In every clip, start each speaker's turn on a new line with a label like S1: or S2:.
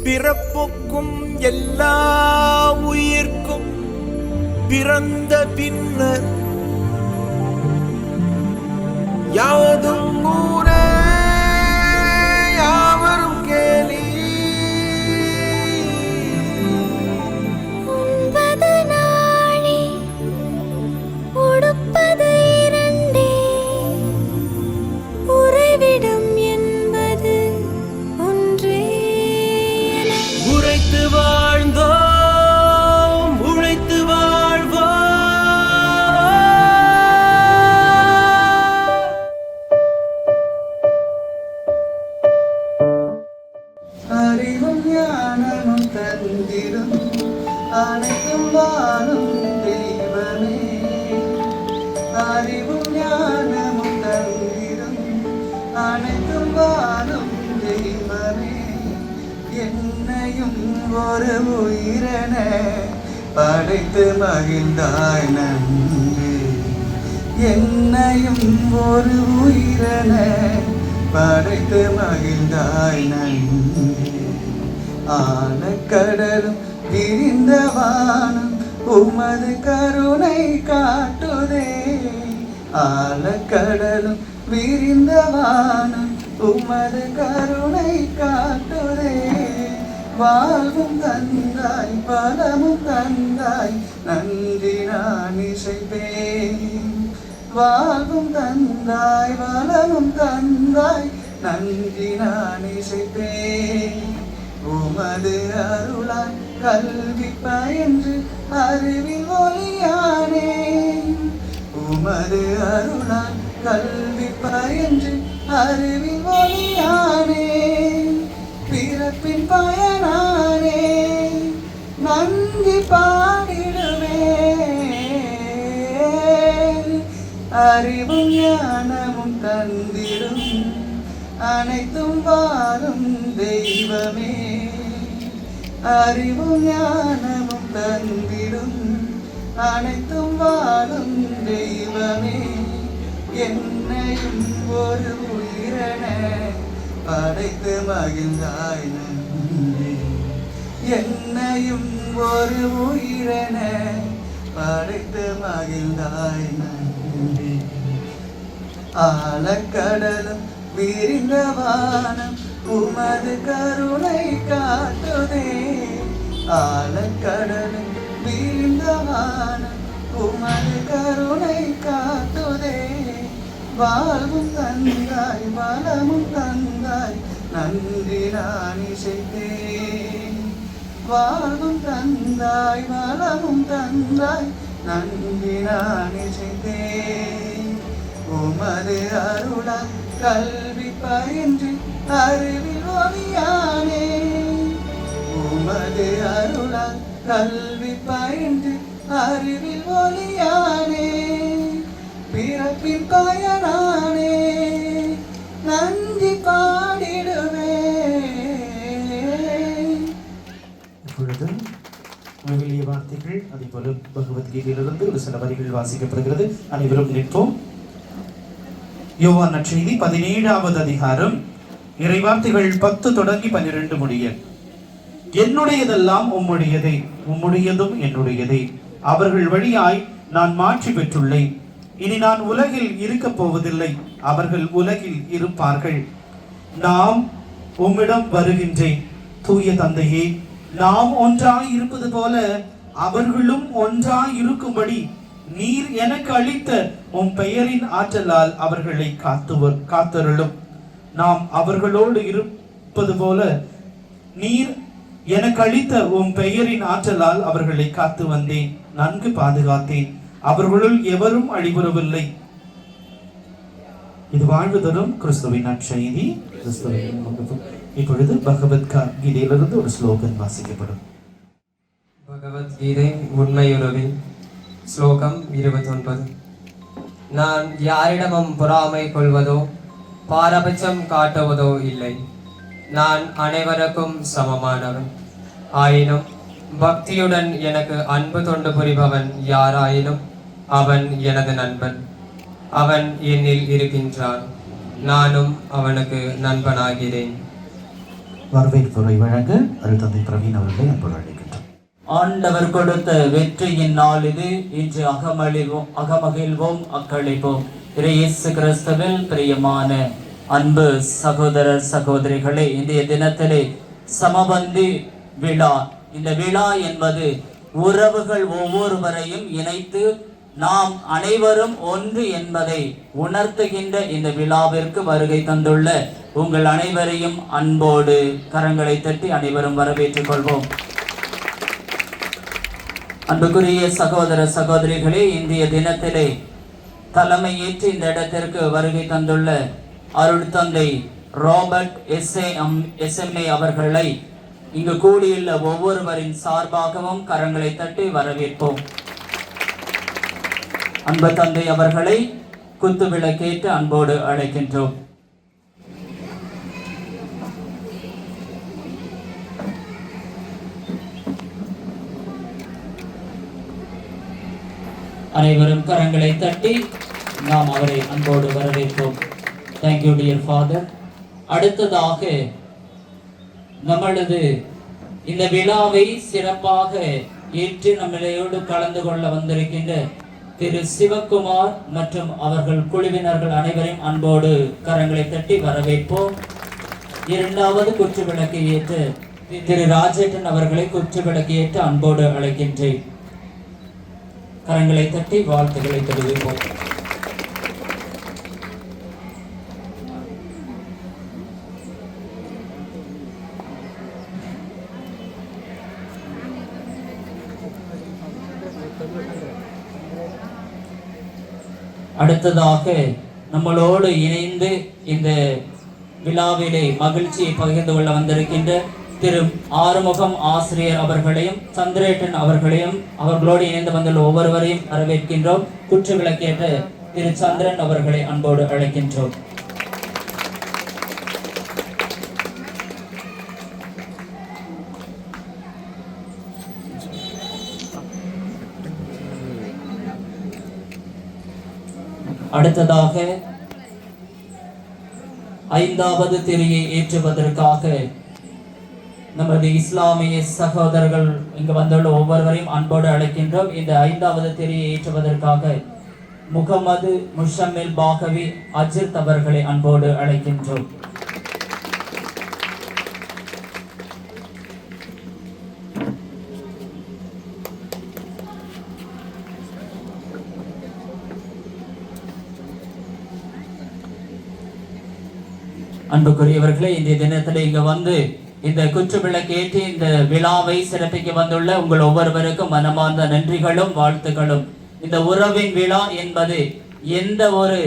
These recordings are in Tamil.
S1: பிறப்புக்கும் எல்லா உயிர்க்கும் பிறந்த பின்னர் யாவதும் ஊரே யாவரும் கேலி.
S2: உண்பது நாளே உடுப்பது இரண்டே, உறைவிடம் என்பது ஒன்றே.
S1: உழைத்து வாழ்ந்தோம் உழைத்து வாழ்வோம்.
S3: அறிவும் ஞானமும் தந்திடும் அனைத்தும் வாழும் தெய்வமே. அறிவும் ஞானமும் தந்திடும் அனைத்தும் வாழும் தெய்வமே. என்னையும் ஒரு உயிரென படைத்து மகிழ்ந்தாய் நன்றி. என்னையும் ஒரு உயிரென படைத்து மகிழ்ந்தாய் நன்றி. ஆனக்கடலும் விரிந்த வானம் உமது கருணை காட்டுதே. ஆனக்கடலும் விரிந்த வானம் உமது கருணை காட்டுதே. வாழ்வும் தந்தாய் பலமும் தந்தாய் நன்றி நான் இசைப்பேன். வாழ்வும் தந்தாய் வளமும் தந்தாய் நன்றி நான் இசைப்பேன். உமது அருளாய் கல்வி பயின்று அறிவில் ஒளியானேன். உமது அருளாய் கல்வி பயின்று அறிவில் ஒளியானேன். பிறப்பின் பயனானே நன்றி பாடிடுவேன். அறிவும் ஞானமும் தந்திடும் அனைத்தும் வாழும் தெய்வமே. அறிவும் ஞானமும் தந்திடும் அனைத்தும் வாழும் தெய்வமே. என்னையும் ஒரு உயிரென படைத்து மகிழ்ந்தாய் நன்றி. என்னையும் ஒரு உயிரென படைத்து மகிழ்ந்தாய் நன்றி. ஆழக்கடலும் விரிந்த வானம் உமது கருணை காட்டுதே. ஆழக்கடலும் விரிந்த வானம் உமது கருணை காட்டுதே. வாழ்வும் தந்தாய் வளமும் தந்தாய் நன்றி நான் இசைத்தேன். வாழ்வும் தந்தாய் வளமும் தந்தாய் நன்றி நான் இசைத்தேன். உமது அருளால் கல்வி பயின்று அறிவில் ஒளியானே. உமது அருளால் கல்வி பயின்று அறிவில் ஒளியானே. பிறப்பின் பயனானே நன்றி பாடிடுவேன்.
S4: இப்பொழுது விவிலிய வார்த்தைகள் அதே போல பகவத்கீதையிலிருந்து ஒரு சில வரிகள் வாசிக்கப்படுகிறது. அனைவரும் நிற்போம். யோவான் நற்செய்தி 17வது அதிகாரம் இறைவார்த்தைகள் 10 தொடங்கி 12 முடிய. என்னுடையதெல்லாம் உம்முடையதே, உம்முடையதும் என்னுடையதே. அவர்கள் வழியாய் நான் மாற்றி பெற்றுள்ளேன். இனி நான் உலகில் இருக்கப் போவதில்லை, அவர்கள் உலகில் இருப்பார்கள். நாம் உம்மிடம் வருகின்றேன். தூய தந்தையே, நாம் ஒன்றாய் இருப்பது போல அவர்களும் ஒன்றாய் இருக்கும்படி நீர் எனக்கு அளித்த உம் பெயரின் ஆற்றலால் அவர்களை காத்தருளும். நாம் அவர்களோடு இருப்பது போல நீர் எனக்கு அளித்த உம் பெயரின் ஆற்றலால் அவர்களை காத்து வந்தேன், நன்கு பாதுகாத்தேன். அவர்களுள் எவரும் அழிவுறவில்லை. இது வாழ்வு தரும் கிறிஸ்துவின் நற்செய்தி. இப்பொழுது பகவத்கீதையிலிருந்து ஒரு ஸ்லோகன் வாசிக்கப்படும்.
S5: பகவத்கீதை உண்மையுறவின் ஸ்லோகம் 29. நான் யாரிடமும் பொறாமை கொள்வதோ பாரபட்சம் காட்டுவதோ இல்லை. நான் அனைவருக்கும் சமமானவன். ஆயினும் பக்தியுடன் எனக்கு அன்பு தொண்டு புரிபவன் யாராயினும் அவன் எனது நண்பன். அவன் என்னில் இருக்கின்றான், நானும் அவனுக்கு நண்பனாகிறேன்.
S4: வரவேற்புரை வழங்க அருள்தந்தை பிரவீன் அவர்களை அன்போடு அழைக்கின்றோம்.
S6: ஆண்டவர் கொடுத்த வெற்றியின் நாள் இது. இன்று அகமகிழ்வோம் அக்களிப்போம். இயேசு கிறிஸ்துவில் பிரியமான அன்பு சகோதர சகோதரிகளே, இன்றைய தினத்திலே சமபந்தி விழா. இந்த விழா என்பது உறவுகள் ஒவ்வொருவரையும் இணைத்து நாம் அனைவரும் ஒன்று என்பதை உணர்த்துகின்ற இந்த விழாவிற்கு வருகை தந்துள்ள உங்கள் அனைவரையும் அன்போடு கரங்களை தட்டி அனைவரும் வரவேற்றுக் கொள்வோம். அன்புக்குரிய சகோதர சகோதரிகளே, இன்றைய தினத்திலே தலைமையேற்று இந்த இடத்திற்கு வருகை தந்துள்ள அருள் தந்தை ராபர்ட் எஸ்எம்ஏ அவர்களை இங்கு கூடியுள்ள ஒவ்வொருவரின் சார்பாகவும் கரங்களை தட்டி வரவேற்போம். அன்பு தந்தை அவர்களை குத்து விளக்கேற்று அன்போடு அழைக்கின்றோம். அனைவரும் கரங்களை தட்டி நாம் அவரை அன்போடு வரவேற்போம். Thank you dear father. அடுத்ததாக நம்மளது இந்த விழாவை சிறப்பாக ஏற்று நம்மளையோடு கலந்து கொள்ள வந்திருக்கின்ற திரு சிவகுமார் மற்றும் அவர்கள் குழுவினர்கள் அனைவரையும் அன்போடு கரங்களை தட்டி வரவேற்போம். இரண்டாவது குற்று விளக்கு ஏற்று திரு ராஜேட்டன் அவர்களை குற்று விளக்கு ஏற்று அன்போடு அழைக்கின்றேன். கரங்களை தட்டி வாழ்த்துக்களை தெரிவிப்போம். அடுத்ததாக நம்மளோடு இணைந்து இந்த விழாவிலே மகிழ்ச்சியை பகிர்ந்து கொள்ள வந்திருக்கின்ற திரு ஆறுமுகம் ஆசிரியர் அவர்களையும் சந்திரேட்டன் அவர்களையும் அவர்களோடு இணைந்து வந்துள்ள ஒவ்வொருவரையும் வரவேற்கின்றோம். குற்று விளக்கேற்ற திரு சந்திரன் அவர்களை அன்போடு அழைக்கின்றோம். அடுத்ததாக ஐந்தாவது திரியை ஏற்றுவதற்காக நமது இஸ்லாமிய சகோதரர்கள் இங்கு வந்துள்ள ஒவ்வொருவரையும் அன்போடு அழைக்கின்றோம். இந்த ஐந்தாவது திரியை ஏற்றுவதற்காக முகமது முஷம்மில் பாகவி அஜித் அவர்களை அன்போடு அழைக்கின்றோம். அன்புக்குரியவர்களே, இன்றைய தினத்தில் இங்கு வந்து இந்த குற்று விளக்கேற்றி இந்த விழாவை சிறப்பிக்க வந்துள்ள உங்கள் ஒவ்வொருவருக்கும் மனமார்ந்த நன்றிகளும் வாழ்த்துக்களும். இந்த உறவின் விழா என்பது எந்த ஒரு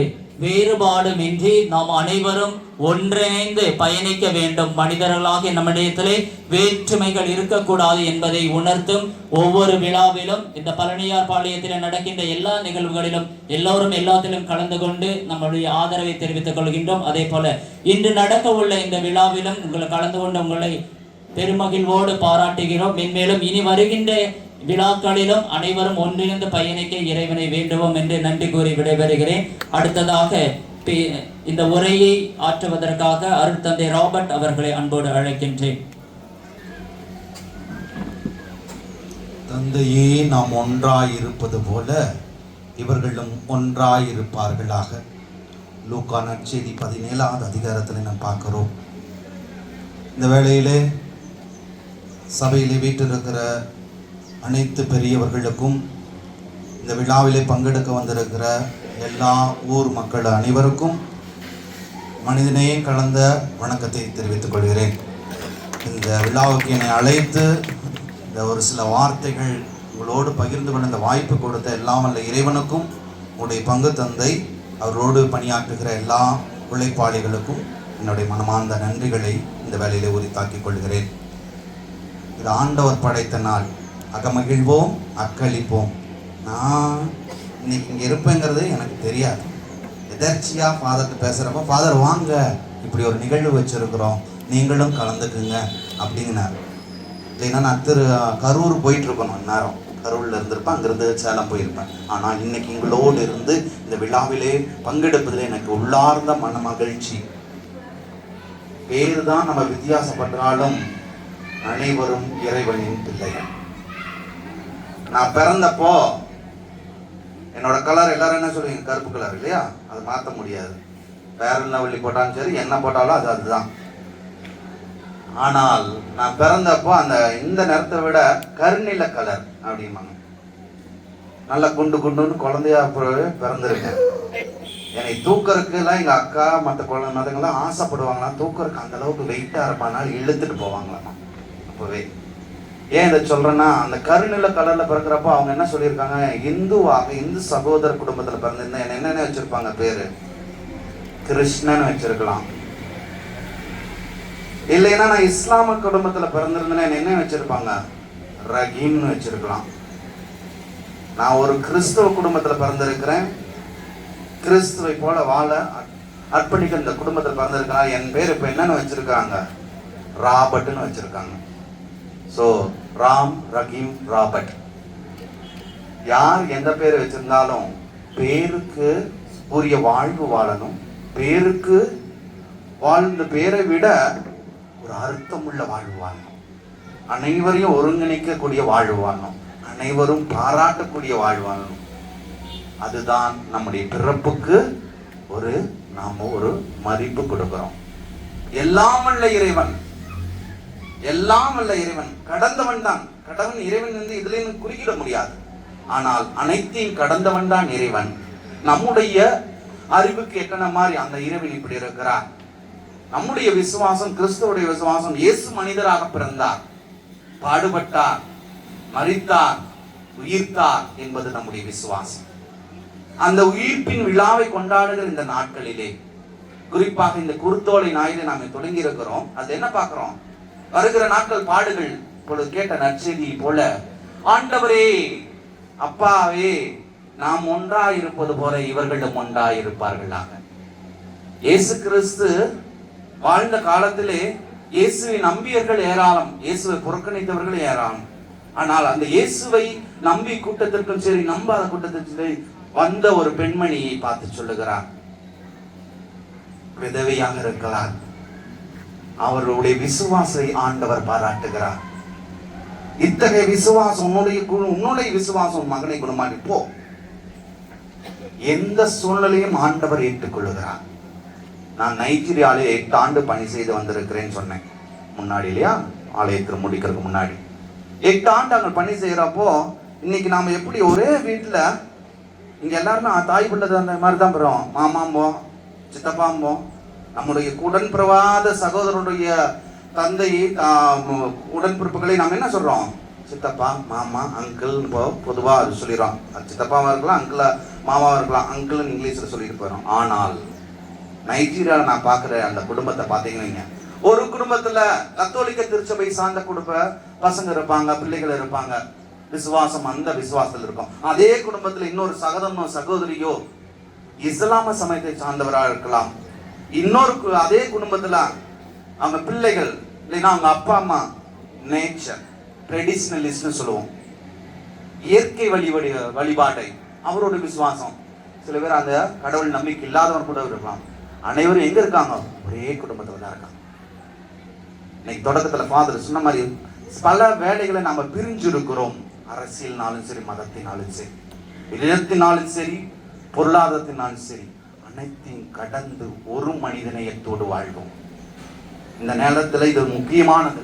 S6: வேறுபாடும் இன்றி நாம் அனைவரும் ஒன்றிணைந்து பயணிக்க வேண்டும். மனிதர்களாகிய நம்மிடத்திலே வேற்றுமைகள் இருக்கக்கூடாது என்பதை உணர்த்தும் ஒவ்வொரு விழாவிலும் இந்த பழனியார் பாளையத்தில் நடக்கின்ற எல்லா நிகழ்வுகளிலும் எல்லோரும் எல்லாத்திலும் கலந்து கொண்டு நம்மளுடைய ஆதரவை தெரிவித்துக் கொள்கின்றோம். அதே போல இன்று நடக்க உள்ள இந்த விழாவிலும் உங்களை கலந்து கொண்டு உங்களை பெருமகிழ்வோடு பாராட்டுகிறோம். மென்மேலும் இனி வருகின்ற விழாக்களிலும் அனைவரும் ஒன்றிணைந்து பயணிக்க இறைவனை வேண்டுவோம் என்று நன்றி கூறி விடைபெறுகிறேன். அடுத்ததாக இந்த உரையை ஆற்றுவதற்காக அருள் தந்தை ராபர்ட் அவர்களை அன்போடு அழைக்கின்றேன்.
S7: தந்தையே, நாம் ஒன்றாயிருப்பது போல இவர்களும் ஒன்றாயிருப்பார்களாக. லூக்கா நற்செய்தி 17வது அதிகாரத்தில் நாம் பார்க்கிறோம். இந்த வேளையிலே சபையிலே வீட்டிருக்கிற அனைத்து பெரியவர்களுக்கும் இந்த விழாவிலே பங்கெடுக்க வந்திருக்கிற எல்லா ஊர் மக்கள் அனைவருக்கும் மனிதனையும் கலந்த வணக்கத்தை தெரிவித்துக் கொள்கிறேன். இந்த விழாவுக்கு என்னை அழைத்து இந்த ஒரு சில வார்த்தைகள் உங்களோடு பகிர்ந்து கொள்ள இந்த வாய்ப்பு கொடுத்த எல்லாம் அல்ல இறைவனுக்கும், உங்களுடைய பங்கு தந்தை அவரோடு பணியாற்றுகிற எல்லா உழைப்பாளிகளுக்கும் என்னுடைய மனமார்ந்த நன்றிகளை இந்த வேலையிலே உரித்தாக்கிக் கொள்கிறேன். இது ஆண்டவர் படைத்த நாள். அகமகிழ்வோம் அக்களிப்போம். நான் இன்னைக்கு இங்கே இருப்பேங்கிறது எனக்கு தெரியாது. எதர்ச்சியாக ஃபாதர்கிட்ட பேசுகிறப்ப, ஃபாதர் வாங்க, இப்படி ஒரு நிகழ்வு வச்சுருக்குறோம், நீங்களும் கலந்துக்குங்க அப்படிங்கினார். இல்லைன்னா நான் கரூர் போயிட்டுருக்கணும், நேரம் கரூரில் இருந்திருப்பேன், அங்கேருந்து சேலம் போயிருப்பேன். ஆனால் இன்னைக்கு உங்களோடு இருந்து இந்த விழாவிலே பங்கெடுப்பதில் எனக்கு உள்ளார்ந்த மன மகிழ்ச்சி. பேரு தான் நம்ம வித்தியாசப்பட்டாலும் அனைவரும் இறைவனின் பிள்ளைகள். நான் பிறந்தப்போ என்னோட கலர் எல்லாரும் என்ன சொல்லுவீங்க? கருப்பு கலர் இல்லையா? அதை மாற்ற முடியாது. பேரல்நவள்ளி போட்டாலும் சரி, என்ன போட்டாலும் அதுதான். ஆனால் நான் பிறந்தப்போ இந்த நிறத்தை விட கருநில கலர் அப்படிம்பாங்க. நல்லா குண்டு குண்டுன்னு குழந்தையா பிறந்திருக்கேன். என்னை தூக்கறதுக்கு எல்லாம் எங்க அக்கா மற்ற குழந்தைங்களாம் ஆசைப்படுவாங்களாம். தூக்கறதுக்கு அந்த அளவுக்கு வெயிட்டா இருப்பானாலும் இழுத்துட்டு போவாங்களாம் அப்பவே. ஏன் இதை சொல்றேன்னா, அந்த கருநில கலர்ல பிறக்கிறப்போ அவங்க என்ன சொல்லியிருக்காங்க, இந்து சகோதர குடும்பத்துல பிறந்திருந்தா என்னென்ன வச்சிருப்பாங்க பேரு? கிருஷ்ணன் வச்சிருக்கலாம். இல்லைன்னா நான் இஸ்லாம குடும்பத்துல பிறந்திருந்தேன்னா என்ன வச்சிருப்பாங்க? ரஹீம்னு வச்சிருக்கலாம். நான் ஒரு கிறிஸ்தவ குடும்பத்துல பிறந்திருக்கிறேன், கிறிஸ்துவை போல வாழ அர்ப்பணிக்க இந்த குடும்பத்தில் பிறந்திருக்கிறான். என் பேர் இப்ப என்னன்னு வச்சிருக்காங்க? ராபர்ட்னு வச்சிருக்காங்க. So Ram, Rahim, Robert. யார் எந்த பேர் வச்சிருந்தாலும் பேருக்கு உரிய வாழ்வு வாழணும். பேருக்கு வாழ்ந்த பேரை விட ஒரு அர்த்தமுள்ள வாழ்வு வாழணும். அனைவரையும் ஒருங்கிணைக்கக்கூடிய வாழ்வு வாழணும். அனைவரும் பாராட்டக்கூடிய வாழ்வு வாழணும். அதுதான் நம்முடைய பிறப்புக்கு நாம ஒரு மதிப்பு கொடுக்கிறோம். எல்லாம் வல்ல இறைவன் கடந்தவன் தான். கடவுள் இறைவன் இதுல குறிக்கிட முடியாது. ஆனால் அனைத்தையும் கடந்தவன் தான் இறைவன். நம்முடைய அறிவுக்கு எட்டன மாதிரி அந்த இறைவன் இப்படி இருக்கிறார். நம்முடைய விசுவாசம், கிறிஸ்துவுடைய விசுவாசம், இயேசு மனிதராக பிறந்தார், பாடுபட்டார், மரித்தார், உயிர்த்தார் என்பது நம்முடைய விசுவாசம். அந்த உயிர்ப்பின் விழாவை கொண்டாடுகிற இந்த நாட்களிலே, குறிப்பாக இந்த குருத்தோலை ஞாயிறு நாம் தொடங்கி இருக்கிறோம். அது என்ன பார்க்கிறோம்? வருகிற நாட்கள் பாடுகள். இப்பொழுது கேட்ட நற்செய்தி போல, ஆண்டவரே, அப்பாவே, நாம் ஒன்றாயிருப்பது போல இவர்களும் ஒன்றாயிருப்பார்களாக. இயேசு கிறிஸ்து வாழ்ந்த காலத்திலே இயேசுவை நம்பியவர்கள் ஏராளம், இயேசுவை புறக்கணித்தவர்கள் ஏராளம். ஆனால் அந்த இயேசுவை நம்பி கூட்டத்திற்கும் சரி, நம்பாத கூட்டத்திற்கும் சரி வந்த ஒரு பெண்மணியை பார்த்து சொல்லுகிறார். விதவையாக இருக்கிறார். அவருடைய விசுவாசத்தை ஆண்டவர் பாராட்டுகிறார். இத்தகைய விசுவாசம் உன்னுடைய விசுவாசம் மகனை குணமாடி போ. எந்த சூழ்நிலையும் ஆண்டவர் ஏற்றுக்கொள்ளுகிறார். நான் நைஜீரியாவிலே 8 ஆண்டு பணி செய்து வந்திருக்கிறேன்னு சொன்னேன் முன்னாடி இல்லையா? ஆலயத்தில் முடிக்கிறதுக்கு முன்னாடி 8 ஆண்டு அங்கே பணி செய்யறப்போ, இன்னைக்கு நாம எப்படி ஒரே வீட்டுல இங்க எல்லாருமே தாய் பிள்ளை அந்த மாதிரி தான் போறோம். மாமாம்போம், சித்தப்பாம்போம். நம்முடைய உடன்பிறவாத சகோதரனுடைய தந்தை உடன்பிறப்புகளை நாம் என்ன சொல்றோம்? சித்தப்பா, மாமா, அங்கிள். பொதுவா அது சொல்லிடுறோம். சித்தப்பாவா இருக்கலாம், அங்கிளா, மாமாவா இருக்கலாம், அங்கிள் இங்கிலீஷ்ல சொல்லிட்டு போயிடும். ஆனால் நைஜீரியாவில் நான் பார்க்குற அந்த குடும்பத்தை பார்த்தீங்கன்னா, ஒரு குடும்பத்துல கத்தோலிக்க திருச்சபை சார்ந்த பசங்க இருப்பாங்க, பிள்ளைகள் இருப்பாங்க, விசுவாசம் அந்த விசுவாசத்தில் இருக்கும். அதே குடும்பத்துல இன்னொரு சகோதரனோ சகோதரியோ இஸ்லாம சமயத்தை சார்ந்தவராக இருக்கலாம். இன்னொரு அதே குடும்பத்துல அவங்க பிள்ளைகள் இல்லைன்னா அவங்க அப்பா அம்மா நேச்சர் ட்ரெடிஷ்னலிஸ்ட்னு சொல்லுவோம், இயற்கை வழிபாட்டை அவரோட விசுவாசம். சில பேர் அந்த கடவுள் நம்பிக்கை இல்லாதவன் கூட இருக்கலாம். அனைவரும் எங்க இருக்காங்க? ஒரே குடும்பத்துல தான் இருக்காங்க. இன்னைக்கு தொடக்கத்துல ஃபாதர் சொன்ன மாதிரி பல வேலைகளை நாம பிரிஞ்சு இருக்கிறோம். அரசியல்னாலும் சரி, மதத்தினாலும் சரி, இனத்தினாலும் சரி, பொருளாதாரத்தினாலும் சரி, அனைத்தையும் கடந்து ஒரு மனிதநேயத்தோடு வாழ்வோம். இந்த நேரத்தில் இது முக்கியமானது.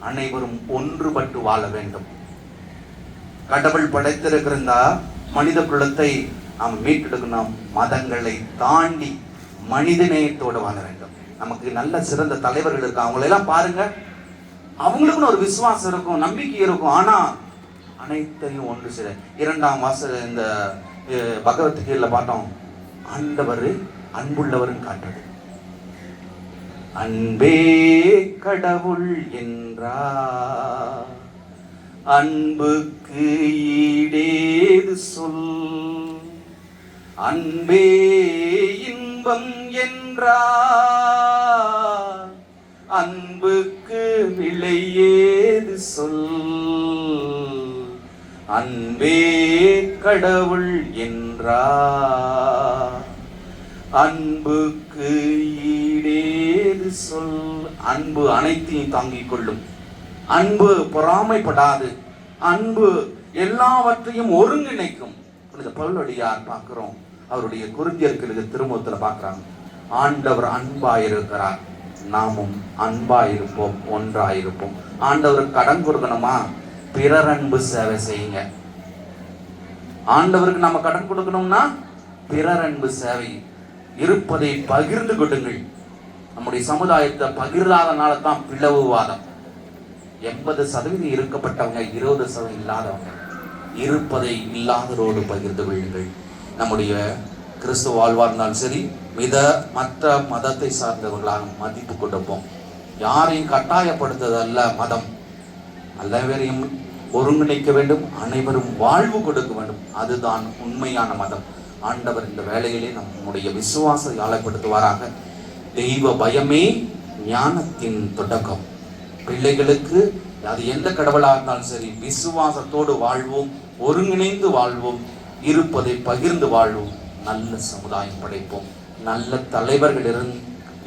S7: அனைவரும் ஒன்றுபட்டு வாழ வேண்டும். கடவுள் படைத்திருக்கிற இந்த மனித குலத்தை நாம் மீட்டெடுக்கணும். மதங்களை தாண்டி மனிதநேயத்தோடு வாழ வேண்டும். நமக்கு நல்ல சிறந்த தலைவர்கள் இருக்காங்க. அவங்களெல்லாம் பாருங்க, அவங்களுக்குன்னு ஒரு விசுவாசம் இருக்கும், நம்பிக்கை இருக்கும். ஆனா அனைத்தையும் ஒன்று சேர 2ஆம் வாசல் இந்த பகவத்கீதையில பார்த்தோம், ஆண்டவர் அன்புள்ளவர்னு காட்டுறது. அன்பே கடவுள் என்றார், அன்புக்கு ஈடேது சொல், அன்பே இன்பம் என்றார், அன்புக்கு விலையேது சொல், அன்பே கடவுள் என்றார், அன்புக்கு ஈடேது அழகு சொல். அன்பு அனைத்தையும் தாங்கிக் கொள்ளும். அன்பு பொறாமைப்படாது. அன்பு எல்லாவற்றையும் ஒருங்கிணைக்கும். பவுலடியார் பார்க்கிறோம், அவருடைய கொரிந்தியருக்கு திருமுகத்துல பார்க்கிறாங்க, ஆண்டவர் அன்பாயிருக்கிறார், நாமும் அன்பாயிருப்போம், ஒன்றாயிருப்போம். ஆண்டவருக்கு கடன் கொடுக்கணுமா? பிறர் அன்பு சேவை செய்யுங்க. ஆண்டவருக்கு நம்ம கடன் கொடுக்கணும்னா பிறர் அன்பு சேவை, இருப்பதை பகிர்ந்து கொடுங்கள். நம்முடைய சமுதாயத்தை பகிர்ந்தாதனால தான் பிளவுவாதம். 80% இருக்கப்பட்டவங்க, 20% இல்லாதவங்க. இருப்பதை இல்லாதரோடு பகிர்ந்து கொள்ளுங்கள். நம்முடைய கிறிஸ்துவ வாழ்வார்ந்தாலும் சரி, மற்ற மதத்தை சார்ந்தவர்களாக மதிப்பு கொடுப்போம். யாரையும் கட்டாயப்படுத்துதல்ல மதம். எல்லாரையும் ஒருங்கிணைக்க வேண்டும், அனைவரும் வாழ்வு கொடுக்க வேண்டும். அதுதான் உண்மையான மதம். ஆண்டவர் இந்த வேளையிலே நம்முடைய விசுவாசத்தை ஆழப்படுத்துவாராக. தெய்வ பயமே ஞானத்தின் தொடக்கம். பிள்ளைகளுக்கு அது எந்த கடவுளாக இருந்தாலும் சரி, விசுவாசத்தோடு வாழ்வோம், ஒருங்கிணைந்து வாழ்வோம், இருப்பதை பகிர்ந்து வாழ்வோம், நல்ல சமுதாயம் படைப்போம். நல்ல தலைவர்கள்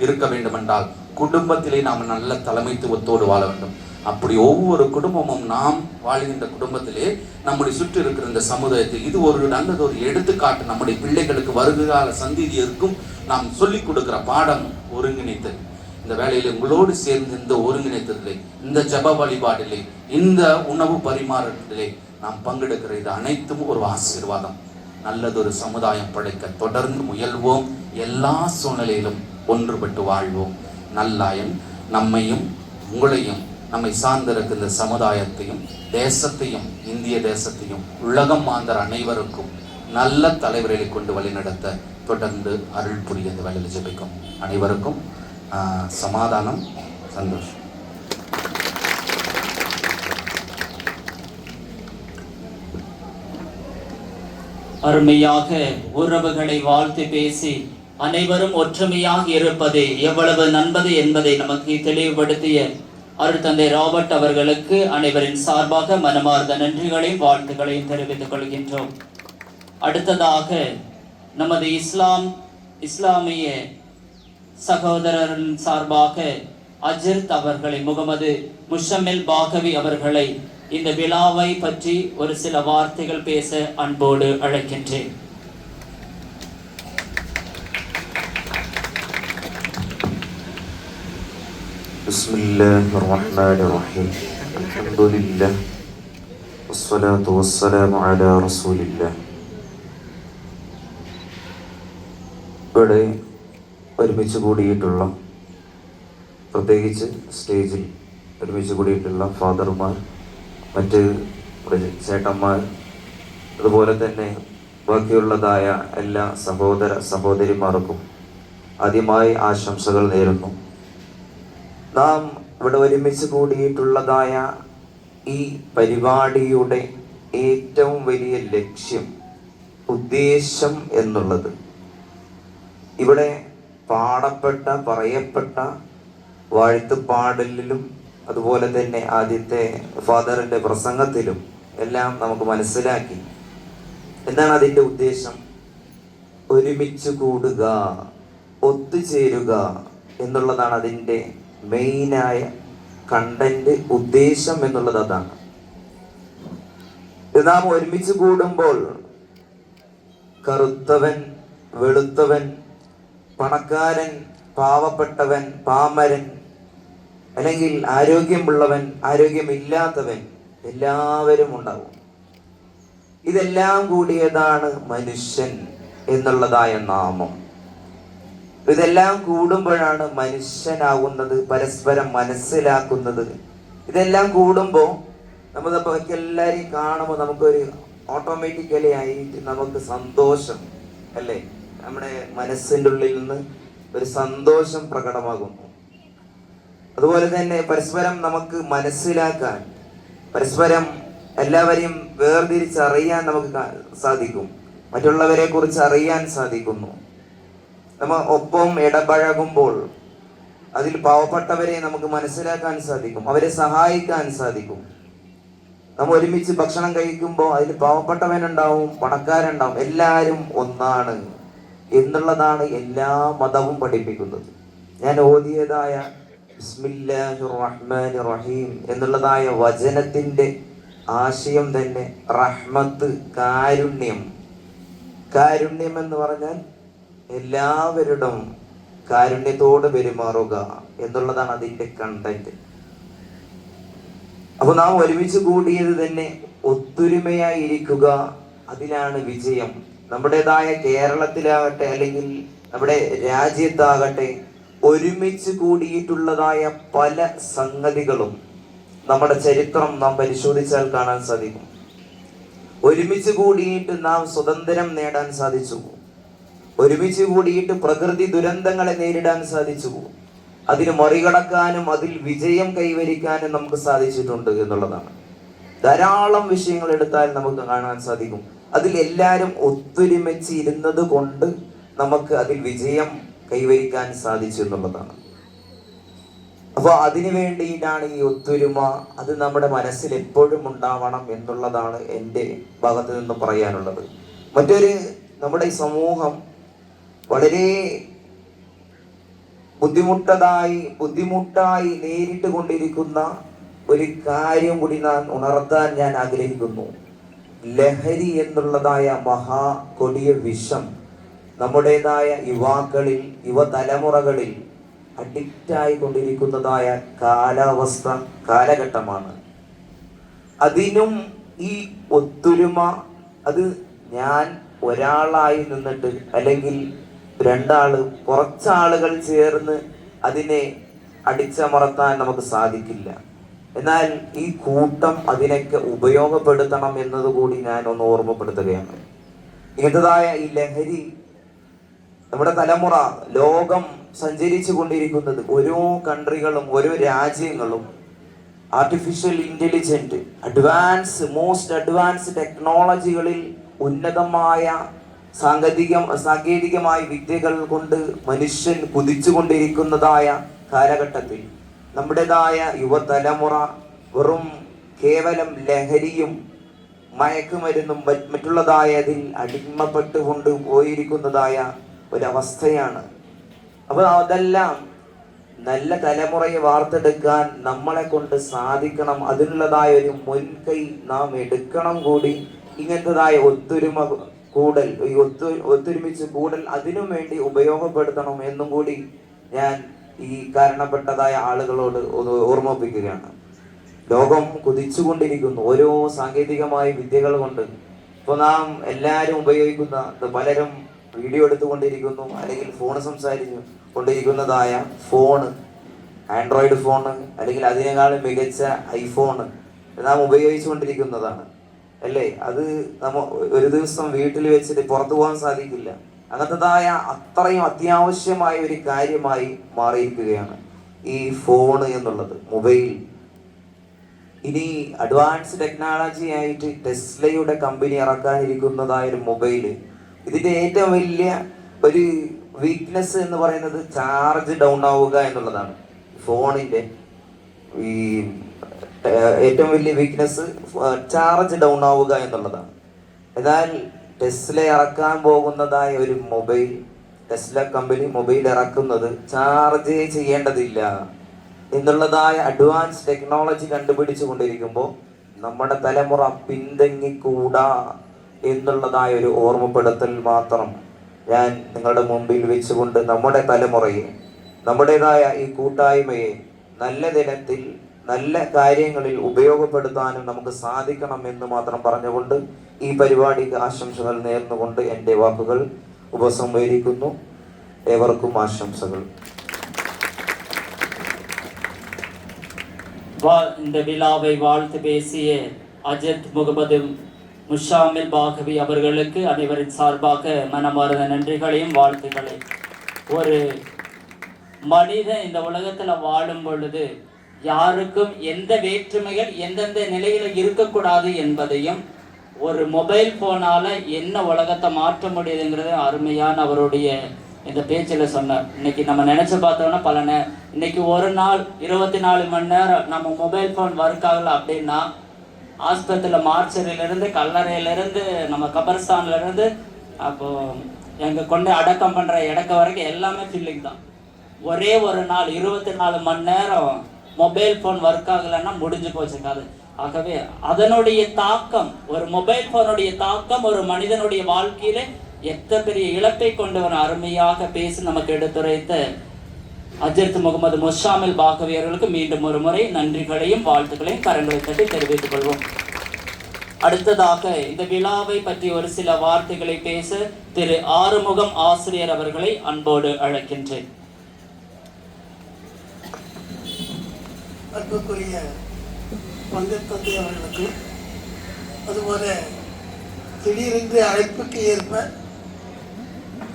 S7: இருக்க வேண்டும் என்றால் குடும்பத்திலே நாம் நல்ல தலைமைத்துவத்தோடு வாழ வேண்டும். அப்படி ஒவ்வொரு குடும்பமும், நாம் வாழ்கின்ற குடும்பத்திலே நம்முடைய சுற்றி இருக்கிற இந்த சமுதாயத்தில் இது ஒரு நல்லது, ஒரு எடுத்துக்காட்டு. நம்முடைய பிள்ளைகளுக்கு வருங்கால சந்ததியருக்கும் நாம் சொல்லிக் கொடுக்கிற பாடம் ஒருங்கிணைத்தல். இந்த வேலையில உங்களோடு சேர்ந்து இந்த ஒருங்கிணைத்ததிலே, இந்த ஜப வழிபாடிலே, இந்த உணவு பரிமாறத்திலே நாம் பங்கெடுக்கிற இது அனைத்தும் ஒரு ஆசீர்வாதம். நல்லதொரு சமுதாயம் படைக்க தொடர்ந்து முயல்வோம். எல்லா சூழ்நிலையிலும் ஒன்றுபட்டு வாழ்வோம். நல்லாயன் நம்மையும் உங்களையும் நம்மை சார்ந்திருக்கிற இந்த சமுதாயத்தையும் தேசத்தையும், இந்திய தேசத்தையும், உலகம் மாந்தர் அனைவருக்கும் நல்ல தலைவர்களை கொண்டு வழிநடத்த தொடர்ந்து அருள் புரிய இந்த வேலையில் ஜெபிக்கும். அனைவருக்கும் சமாதானம், சந்தோஷம்.
S6: அருமையாக உறவுகளை வாழ்த்து பேசி அனைவரும் ஒற்றுமையாக இருப்பது எவ்வளவு நன்பது என்பதை நமக்கு தெளிவுபடுத்திய அருட்தந்தை ராபர்ட் அவர்களுக்கு அனைவரின் சார்பாக மனமார்ந்த நன்றிகளையும் வாழ்த்துக்களையும் தெரிவித்துக் கொள்கின்றோம். அடுத்ததாக நமது இஸ்லாமிய சகோதரரின் சார்பாக அஜிர்த் அவர்களை, முகமது முஷமில் பாகவி அவர்களை இந்த விழாவை பற்றி ஒரு சில வார்த்தைகள் பேச அன்போடு அழைக்கின்றேன்.
S8: பிஸ்மில்லாஹிர்ரஹ்மானிர்ரஹீம். அல்ஹம்துலில்லாஹ் வஸ்ஸலாத்து வஸ்ஸலாமு அலா ரசூலில்லாஹ். ഇവിടെ ഒരുമിച്ച് കൂടിയിട്ടുള്ള, പ്രത്യേകിച്ച് സ്റ്റേജിൽ ഒരുമിച്ച് കൂടിയിട്ടുള്ള ഫാദർമാർ, മറ്റ് ചേട്ടന്മാർ, അതുപോലെ തന്നെ ബാക്കിയുള്ളതായ എല്ലാ സഹോദര സഹോദരിമാർക്കും ആദ്യമായി ആശംസകൾ നേരുന്നു. നാം ഇവിടെ ഒരുമിച്ച് കൂടിയിട്ടുള്ളതായ ഈ പരിപാടിയുടെ ഏറ്റവും വലിയ ലക്ഷ്യം, ഉദ്ദേശം എന്നുള്ളത് ഇവിടെ പാടപ്പെട്ട, പറയപ്പെട്ട വാഴ്ത്തുപാടലിലും അതുപോലെ തന്നെ ആദ്യത്തെ ഫാദറിൻ്റെ പ്രസംഗത്തിലും എല്ലാം നമുക്ക് മനസ്സിലാക്കി. എന്താണ് അതിൻ്റെ ഉദ്ദേശം? ഒരുമിച്ച് കൂടുക, ഒത്തുചേരുക എന്നുള്ളതാണ് അതിൻ്റെ മെയിനായ കണ്ടന്റ്, ഉദ്ദേശം എന്നുള്ളത് അതാണ്. നാം ഒരുമിച്ച് കൂടുമ്പോൾ കറുത്തവൻ, വെളുത്തവൻ, പണക്കാരൻ, പാവപ്പെട്ടവൻ, പാമരൻ, അല്ലെങ്കിൽ ആരോഗ്യമുള്ളവൻ, ആരോഗ്യമില്ലാത്തവൻ, എല്ലാവരും ഉണ്ടാവും. ഇതെല്ലാം കൂടിയതാണ് മനുഷ്യൻ എന്നുള്ളതായ നാമം. ഇതെല്ലാം കൂടുമ്പോഴാണ് മനുഷ്യനാകുന്നത്, പരസ്പരം മനസ്സിലാക്കുന്നത്. ഇതെല്ലാം കൂടുമ്പോൾ നമ്മളിപ്പോൾ എല്ലാവരെയും കാണുമ്പോൾ നമുക്കൊരു ഓട്ടോമാറ്റിക്കലി ആയിട്ട് നമുക്ക് സന്തോഷം, അല്ലേ? നമ്മുടെ മനസ്സിൻ്റെ ഉള്ളിൽ നിന്ന് ഒരു സന്തോഷം പ്രകടമാകുന്നു. അതുപോലെ തന്നെ പരസ്പരം നമുക്ക് മനസ്സിലാക്കാൻ, പരസ്പരം എല്ലാവരെയും വേർതിരിച്ചറിയാൻ നമുക്ക് സാധിക്കും. മറ്റുള്ളവരെ കുറിച്ച് അറിയാൻ സാധിക്കുന്നു. നമ്മൾ ഒപ്പം ഇടപഴകുമ്പോൾ അതിൽ പാവപ്പെട്ടവരെ നമുക്ക് മനസ്സിലാക്കാൻ സാധിക്കും, അവരെ സഹായിക്കാൻ സാധിക്കും. നമ്മൾ ഒരുമിച്ച് ഭക്ഷണം കഴിക്കുമ്പോൾ അതിൽ പാവപ്പെട്ടവനുണ്ടാവും, പണക്കാരുണ്ടാവും, എല്ലാവരും ഒന്നാണ് എന്നുള്ളതാണ് എല്ലാ മതവും പഠിപ്പിക്കുന്നത്. ഞാൻ ഓതിയതായ ബിസ്മില്ലാഹിർ റഹ്മാനിർ റഹീം എന്നുള്ളതായ വചനത്തിൻ്റെ ആശയം തന്നെ റഹ്മത്ത്, കാരുണ്യം. കാരുണ്യം എന്ന് പറഞ്ഞാൽ എല്ലാവരുടെയും കാരുണ്യത്തോട് പെരുമാറുക എന്നുള്ളതാണ് അതിൻ്റെ കണ്ടന്റ്. അപ്പോൾ നാം ഒരുമിച്ച് കൂടിയത് തന്നെ ഒത്തൊരുമയായിരിക്കുക, അതിലാണ് വിജയം. നമ്മുടേതായ കേരളത്തിലാകട്ടെ അല്ലെങ്കിൽ നമ്മുടെ രാജ്യത്താകട്ടെ ഒരുമിച്ച് കൂടിയിട്ടുള്ളതായ പല സംഗതികളും നമ്മുടെ ചരിത്രം നാം പരിശോധിച്ചാൽ കാണാൻ സാധിക്കും. ഒരുമിച്ച് കൂടിയിട്ട് നാം സ്വതന്ത്രം നേടാൻ സാധിച്ചു. ഒരുമിച്ച് കൂടിയിട്ട് പ്രകൃതി ദുരന്തങ്ങളെ നേരിടാൻ സാധിച്ചു. അതിന് മറികടക്കാനും അതിൽ വിജയം കൈവരിക്കാനും നമുക്ക് സാധിച്ചിട്ടുണ്ട് എന്നുള്ളതാണ്. ധാരാളം വിഷയങ്ങൾ എടുത്താൽ നമുക്ക് കാണാൻ സാധിക്കും. അതിൽ എല്ലാവരും ഒത്തൊരുമിച്ച് ഇരുന്നത് കൊണ്ട് നമുക്ക് അതിൽ വിജയം കൈവരിക്കാൻ സാധിച്ചു എന്നുള്ളതാണ്. അപ്പോൾ അതിനു വേണ്ടിയിട്ടാണ് ഈ ഒത്തൊരുമ, അത് നമ്മുടെ മനസ്സിൽ എപ്പോഴും ഉണ്ടാവണം എന്നുള്ളതാണ് എൻ്റെ ഭാഗത്ത് നിന്ന് പറയാനുള്ളത്. മറ്റൊരു, നമ്മുടെ ഈ സമൂഹം വളരെ ബുദ്ധിമുട്ടായി നേരിട്ട് കൊണ്ടിരിക്കുന്ന ഒരു കാര്യം കൂടി ഉണർത്താൻ ഞാൻ ആഗ്രഹിക്കുന്നു. ലഹരി എന്നുള്ളതായ കൊടിയ വിഷം നമ്മുടേതായ യുവാക്കളിൽ, യുവതലമുറകളിൽ അഡിക്റ്റായി കൊണ്ടിരിക്കുന്നതായ കാലഘട്ടമാണ്. അതിനും ഈ ഒത്തൊരുമ, അത് ഞാൻ ഒരാളായി നിന്നിട്ട് അല്ലെങ്കിൽ കുറച്ചാളുകൾ ചേർന്ന് അതിനെ അടിച്ചമർത്താൻ നമുക്ക് സാധിക്കില്ല. എന്നാൽ ഈ കൂട്ടം അതിനൊക്കെ ഉപയോഗപ്പെടുത്തണം എന്നതുകൂടി ഞാൻ ഒന്ന് ഓർമ്മപ്പെടുത്തുകയാണ്. ഇങ്ങനത്തതായ ഈ ലഹരി നമ്മുടെ തലമുറ, ലോകം സഞ്ചരിച്ചു കൊണ്ടിരിക്കുന്നത്, ഓരോ കൺട്രികളും ഓരോ രാജ്യങ്ങളും ആർട്ടിഫിഷ്യൽ ഇന്റലിജന്റ്, മോസ്റ്റ് അഡ്വാൻസ് ടെക്നോളജികളിൽ ഉന്നതമായ സാങ്കേതികമായ വിദ്യകൾ കൊണ്ട് മനുഷ്യൻ കുതിച്ചുകൊണ്ടിരിക്കുന്നതായ കാലഘട്ടത്തിൽ നമ്മുടേതായ യുവതലമുറ വെറും കേവലം ലഹരിയും മയക്കുമരുന്നും മറ്റുള്ളതായതിൽ അടിമപ്പെട്ടുകൊണ്ട് പോയിരിക്കുന്നതായ ഒരവസ്ഥയാണ്. അപ്പോൾ അതെല്ലാം നല്ല തലമുറയെ വാർത്തെടുക്കാൻ നമ്മളെ കൊണ്ട് സാധിക്കണം. അതിനുള്ളതായ ഒരു മുൻകൈ നാം എടുക്കണം കൂടി. ഇങ്ങനത്തതായ ഒത്തൊരുമിച്ച് കൂടൽ അതിനു വേണ്ടി ഉപയോഗപ്പെടുത്തണം എന്നും കൂടി ഞാൻ ഈ കാരണപ്പെട്ടതായ ആളുകളോട് ഓർമ്മിപ്പിക്കുകയാണ്. ലോകം കുതിച്ചുകൊണ്ടിരിക്കുന്നു ഓരോ സാങ്കേതികമായ വിദ്യകൾ കൊണ്ട്. ഇപ്പോൾ നാം എല്ലാവരും ഉപയോഗിക്കുന്ന, പലരും വീഡിയോ എടുത്തുകൊണ്ടിരിക്കുന്നു അല്ലെങ്കിൽ ഫോൺ സംസാരിച്ചു കൊണ്ടിരിക്കുന്നതായ ഫോണ്, ആൻഡ്രോയിഡ് ഫോണ് അല്ലെങ്കിൽ അതിനേക്കാളും മികച്ച ഐഫോണ് നാം ഉപയോഗിച്ചുകൊണ്ടിരിക്കുന്നതാണ് അല്ലേ? അത് ഒരു ദിവസം വീട്ടിൽ വെച്ചിട്ട് പുറത്തു പോകാൻ സാധിക്കില്ല. അങ്ങനത്തതായ അത്രയും അത്യാവശ്യമായ ഒരു കാര്യമായി മാറിയിരിക്കുകയാണ് ഈ ഫോണ് എന്നുള്ളത്, മൊബൈൽ. ഇനി അഡ്വാൻസ് ടെക്നോളജി ആയിട്ട് ടെസ്ലയുടെ കമ്പനി ഇറക്കാനിരിക്കുന്നതായ ഒരു മൊബൈല്, ഇതിന്റെ ഏറ്റവും വലിയ ഒരു വീക്ക്നെസ് എന്ന് പറയുന്നത് ചാർജ് ഡൗൺ ആവുക എന്നുള്ളതാണ്. ഫോണിന്റെ ഈ ഏറ്റവും വലിയ വീക്ക്നെസ് ചാർജ് ഡൗൺ ആവുക എന്നുള്ളതാണ്. എന്നാൽ ടെസ്ല ഇറക്കാൻ പോകുന്നതായ ഒരു മൊബൈൽ, ടെസ്ല കമ്പനി മൊബൈൽ ഇറക്കുന്നത് ചാർജ് ചെയ്യേണ്ടതില്ല എന്നുള്ളതായ അഡ്വാൻസ് ടെക്നോളജി കണ്ടുപിടിച്ചു കൊണ്ടിരിക്കുമ്പോൾ നമ്മുടെ തലമുറ പിന്തിങ്ങിക്കൂടാ എന്നുള്ളതായ ഒരു ഓർമ്മപ്പെടുത്തൽ മാത്രം ഞാൻ നിങ്ങളുടെ മുമ്പിൽ വെച്ചുകൊണ്ട് നമ്മുടെ തലമുറയെ, നമ്മുടേതായ ഈ കൂട്ടായ്മയെ നല്ല ദിനത്തിൽ നല്ല കാര്യങ്ങളിൽ ഉപയോഗപ്പെടുത്താനും നമുക്ക് സാധിക്കണം എന്ന് മാത്രം പറഞ്ഞുകൊണ്ട് ഈ പരിപാടിക്ക് ആശംസകൾ നേർന്നുകൊണ്ട് എൻ്റെ വാക്കുകൾ ഉപസംഹരിക്കുന്നു. ഏവർക്കും ആശംസകൾ.
S6: இந்த விழாவை வாழ்த்து பேசிய அஜத் முகமது முஷாமில் பாகவி அவர்களுக்கு அனைவரின் சார்பாக மனமார்ந்த நன்றிகளையும் வாழ்த்துக்களையும். ஒரு மனிதன் இந்த உலகத்துல வாழும் பொழுது யாருக்கும் எந்த வேற்றுமைகள் எந்தெந்த நிலையில இருக்கக்கூடாது என்பதையும், ஒரு மொபைல் போனால என்ன உலகத்தை மாற்ற முடியுதுங்கிறது அருமையான அவருடைய இந்த பேச்சில் சொன்னார். இன்னைக்கு நம்ம நினைச்சு பார்த்தோம்னா இன்னைக்கு ஒரு நாள் 24 மணி நேரம் நம்ம மொபைல் ஃபோன் ஒர்க் ஆகல அப்படின்னா ஆஸ்பத்திரியில் மார்ச்சரியிலேருந்து கல்லறையிலேருந்து நம்ம கபர்ஸ்தான்லேருந்து அப்போ எங்கள் கொண்டு அடக்கம் பண்ணுற இடக்க வரைக்கும் எல்லாமே ஃபில்லிங் தான். ஒரே ஒரு நாள் 24 மணி நேரம் மொபைல் ஃபோன் ஒர்க் ஆகலைன்னா முடிஞ்சு போச்சு கதை. ஆகவே அதனுடைய தாக்கம், ஒரு மொபைல் ஃபோனுடைய தாக்கம் ஒரு மனிதனுடைய வாழ்க்கையில எத்தனை பெரிய இழப்பை கொண்டு வர அருமையாக பேசி நமக்கு எடுத்துரைத்த அஜர்த் முகமது முஷாமில் பாகவி அவர்களுக்கு மீண்டும் ஒரு முறை நன்றிகளையும் வாழ்த்துக்களையும் கரங்களை தட்டி தெரிவித்துக் கொள்வோம். அடுத்ததாக இந்த விழாவை பற்றி ஒரு சில வார்த்தைகளை பேச திரு ஆறுமுகம் ஆசிரியர் அவர்களை அன்போடு அழைக்கின்றேன்.
S9: அன்புக்குரிய பங்கு தந்தை அவர்களுக்கு, அதுபோல திடீரென்று அழைப்புக்கு ஏற்ப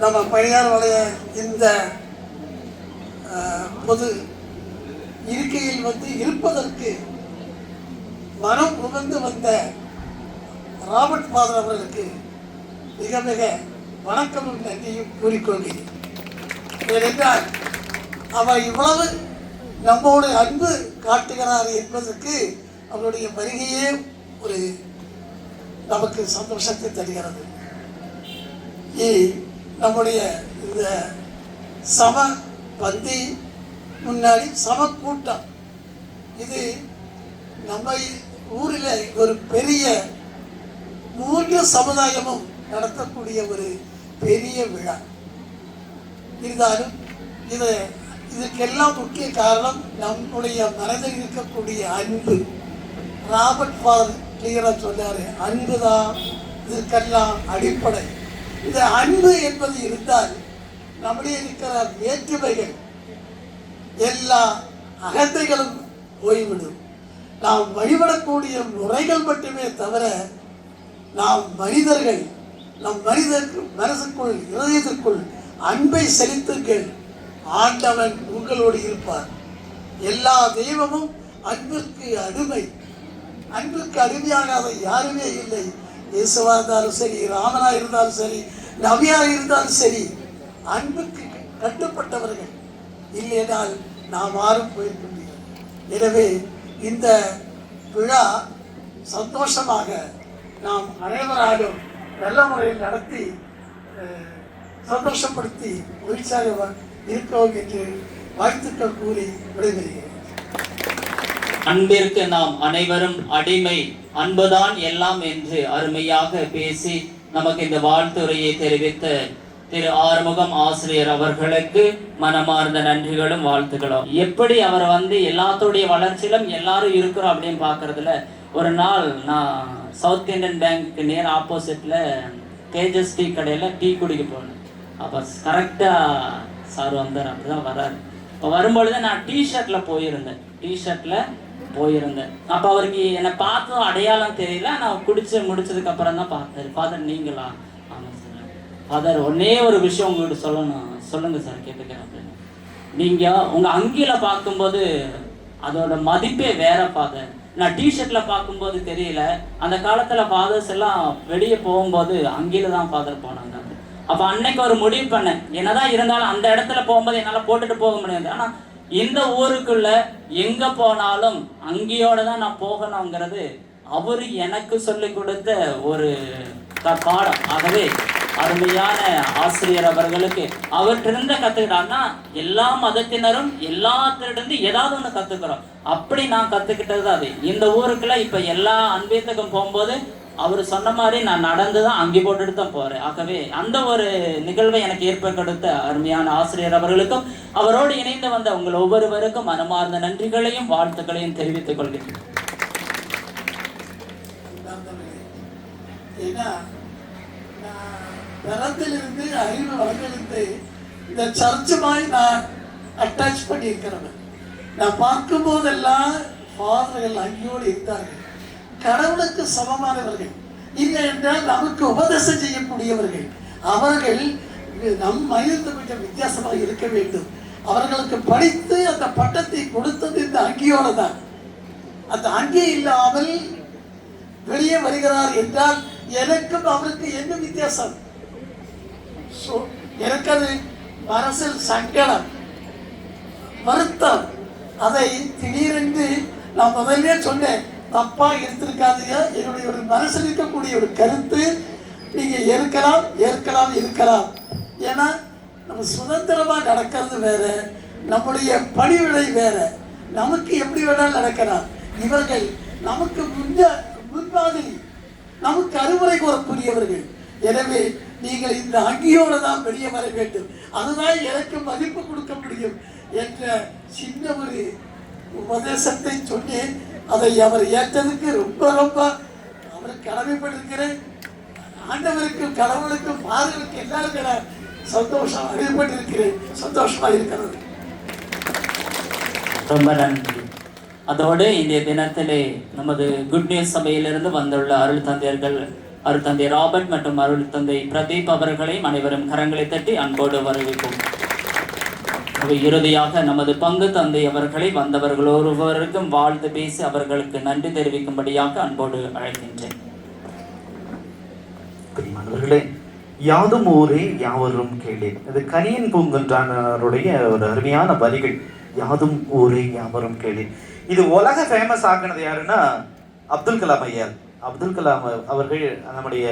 S9: நம்ம பணியார் வளைய இந்த பொது இருக்கையில் இருப்பதற்கு மனம் உகந்து வந்த ராபர்ட் ஃபாதர் அவர்களுக்கு மிக மிக வணக்கமும் நன்றியும் கூறிக்கொள்கிறேன். ஏனென்றால் அவர் இவ்வளவு நம்மோடு அன்பு காட்டுகிறார் என்பதற்கு அவருடைய வருகையே ஒரு நமக்கு சந்தோஷத்தை தருகிறது. நம்முடைய இந்த சம பந்தி முன்னாடி சம கூட்டம், இது நம்ம ஊரில் ஒரு பெரிய 3 சமுதாயமும் நடத்தக்கூடிய ஒரு பெரிய விழா. இருந்தாலும் இதுக்கெல்லாம் முக்கிய காரணம் நம்முடைய மனதில் இருக்கக்கூடிய அன்பு. ராபர்ட் ஃபாதர் கிளியராக சொன்னார், அன்பு தான் இதற்கெல்லாம் அடிப்படை. இந்த அன்பு என்பது இருந்தால் நம்முடைய இருக்கிற வேற்றுமைகள் எல்லா அகந்தைகளும் போய்விடும். நாம் வழிபடக்கூடிய முறைகள் மட்டுமே தவிர நாம் மனிதர்கள், நம் மனசுக்குள் இதயத்திற்குள் அன்பை செலுத்துங்கள், ஆண்டவன் உங்களோடு இருப்பார். எல்லா தெய்வமும் அன்பிற்கு அடிமை. அன்பிற்கு அடிமையாகாத யாருமே இல்லை. இயேசுவா இருந்தாலும் சரி, ராமனா இருந்தாலும் சரி, நபியா இருந்தாலும் சரி, அன்புக்கு கட்டுப்பட்டவர்கள். இல்லையென்றால் நாம் மாறும் போயிருக்க முடியாது. எனவே இந்த விழா சந்தோஷமாக நாம் அனைவராலும் நல்ல முறையில் நடத்தி சந்தோஷப்படுத்தி மகிழ்ச்சியாக இருக்கவும் என்று வாழ்த்துக்கள் கூறி விடைபெறுகிறேன்.
S6: அன்பிற்கு நாம் அனைவரும் அடிமை, அன்புதான் எல்லாம் என்று அருமையாக பேசி நமக்கு இந்த வாழ்த்துரையை தெரிவித்த திரு ஆறுமுகம் ஆசிரியர் அவர்களுக்கு மனமார்ந்த நன்றிகளும் வாழ்த்துக்களும். எப்படி அவர் எல்லாத்தோடைய வளர்ச்சியிலும் எல்லாரும் இருக்கிறோம் அப்படின்னு பார்க்கறதுல, ஒரு நாள் நான் சவுத் இண்டியன் பேங்க் நேர் ஆப்போசிட்ல தேஜஸ் டீ கடையில் டீ குடிக்க போனேன். அப்போ கரெக்டாக சார் வந்தார், அப்படிதான் வர்றாரு. இப்போ வரும்பொழுது நான் டிஷர்ட்டில் போயிருந்தேன். அப்போ அவருக்கு என்னை பார்த்தும் அடையாளம் தெரியல. நான் முடிச்சதுக்கு அப்புறம் தான் பார்த்தாரு. ஃபாதர் நீங்களா? ஆமாம் சார். ஃபாதர் ஒன்னே ஒரு விஷயம் உங்கள்கிட்ட சொல்லுங்க சார், கேட்டுக்கிறேன் அப்படின்னு. நீங்கள் உங்கள் அங்கியில் பார்க்கும்போது அதோட மதிப்பே வேற ஃபாதர். நான் டிஷர்ட்டில் பார்க்கும்போது தெரியல. அந்த காலத்தில் ஃபாதர்ஸ் எல்லாம் வெளியே போகும்போது அங்கியில் தான் ஃபாதர் போனாங்க. அப்போ அன்னைக்கு ஒரு முடிவு பண்ணேன், என்னதான் இருந்தாலும் அந்த இடத்துல போகும்போது என்னால் போட்டுட்டு போக முடியாது. ஆனால் இந்த ஊருக்குள்ள எங்க போனாலும் அங்கேயோட தான் நான் போகணுங்கிறது அவரு எனக்கு சொல்லி கொடுத்த ஒரு பாடம். ஆகவே அருமையான ஆசிரியர் அவர்களுக்கு அவர்கிட்ட கத்துக்கிட்டான்னா, எல்லா மதத்தினரும் எல்லாத்திலிருந்து ஏதாவது ஒன்று கத்துக்கிறோம். அப்படி நான் கத்துக்கிட்டது தான் அது. இந்த ஊருக்குள்ள இப்ப எல்லா அன்பீத்துக்கும் போகும்போது அவர் சொன்ன மாதிரி நான் நடந்து தான் அங்கே போட்டுட்டு தான் போகிறேன். ஆகவே அந்த ஒரு நிகழ்வை எனக்கு ஏற்படுத்த அருமையான ஆசிரியர் அவர்களுக்கும் அவரோடு இணைந்து வந்த உங்கள் ஒவ்வொருவருக்கும் மனமார்ந்த நன்றிகளையும் வாழ்த்துக்களையும் தெரிவித்துக் கொள்கிறேன்.
S9: பிறந்திலிருந்து அறிவு வளர்ந்து இந்த சர்ச்சுமாய் நான் அட்டாச் பண்ணி இருக்கிறவன். நான் பார்க்கும் போதெல்லாம் ஃபாதர்கள் அங்கேயோடு இருந்தார்கள். கடவுளுக்கு சமமானவர்கள், இல்லை என்றால் நமக்கு உபதேசம் செய்யக்கூடியவர்கள். அவர்கள் நம் மனிதத்தை கொஞ்சம் வித்தியாசமாக இருக்க வேண்டும். அவர்களுக்கு படித்து அந்த பட்டத்தை கொடுத்தது இந்த அங்கியோடு தான். அந்த அங்கி இல்லாமல் வெளியே வருகிறார் என்றால் எனக்கும் அவருக்கு என்ன வித்தியாசம்? எனக்கு அது மனசில் சங்கடம், வருத்தம். அதை திடீரென்று நான் முதல்ல சொன்னேன், தப்பா எடுத்திருக்காதீங்க. என்னுடைய ஒரு மனசில் இருக்கக்கூடிய ஒரு கருத்து, நீங்க இருக்கலாம். ஏன்னா நம்ம சுதந்திரமா நடக்கிறது வேற, நம்முடைய பணிவிடை வேற, நமக்கு எப்படி வேணாலும் நடக்கலாம். இவர்கள் நமக்கு முன்மாதிரி, நமக்கு அறிவுரை கூறக்கூடியவர்கள். எனவே நீங்கள் இந்த அங்கியோடு தான் வெளியே வர வேண்டும், அதுதான் எனக்கு மதிப்பு கொடுக்க முடியும் என்ற சின்ன ஒரு உபதேசத்தை சொன்னேன். அதை அவர் ஏற்றதுக்கு ரொம்ப ரொம்ப அவருக்கு கடமைப்பட்டிருக்கிறேன். ஆண்டவருக்கும் கடவுளுக்கும் பாதலுக்கு எல்லாருக்கும் நான் சந்தோஷம் அறிவுப்பட்டிருக்கிறேன். சந்தோஷமா இருக்கிறது.
S6: ரொம்ப நன்றி. அதோடு இன்றைய தினத்திலே நமது குட் நியூஸ் சபையிலிருந்து வந்துள்ள அருள் தந்தையர்கள், அருள் தந்தை ராபர்ட் மற்றும் அருள் தந்தை பிரதீப் அவர்களையும் அனைவரும் கரங்களை தட்டி அன்போடு வரவேற்போம். இறுதியாக நமது பங்கு தந்தை அவர்களை வந்தவர்கள் ஒருவருக்கும் வாழ்த்து பேசி அவர்களுக்கு நன்றி தெரிவிக்கும்படியாக அன்போடு அழைக்கின்றேன்.
S4: பிரியமானவர்களே, யாதும் ஊரே யாவரும் கேளேன். இது கனியன் பூங்குன்றானருடைய ஒரு அருமையான வரிகள். யாதும் ஊரே யாவரும் கேளேன். இது உலக ஃபேமஸ் ஆக்குனது யாருன்னா அப்துல் கலாம் ஐயா. அப்துல் கலாம் அவர்கள், நம்முடைய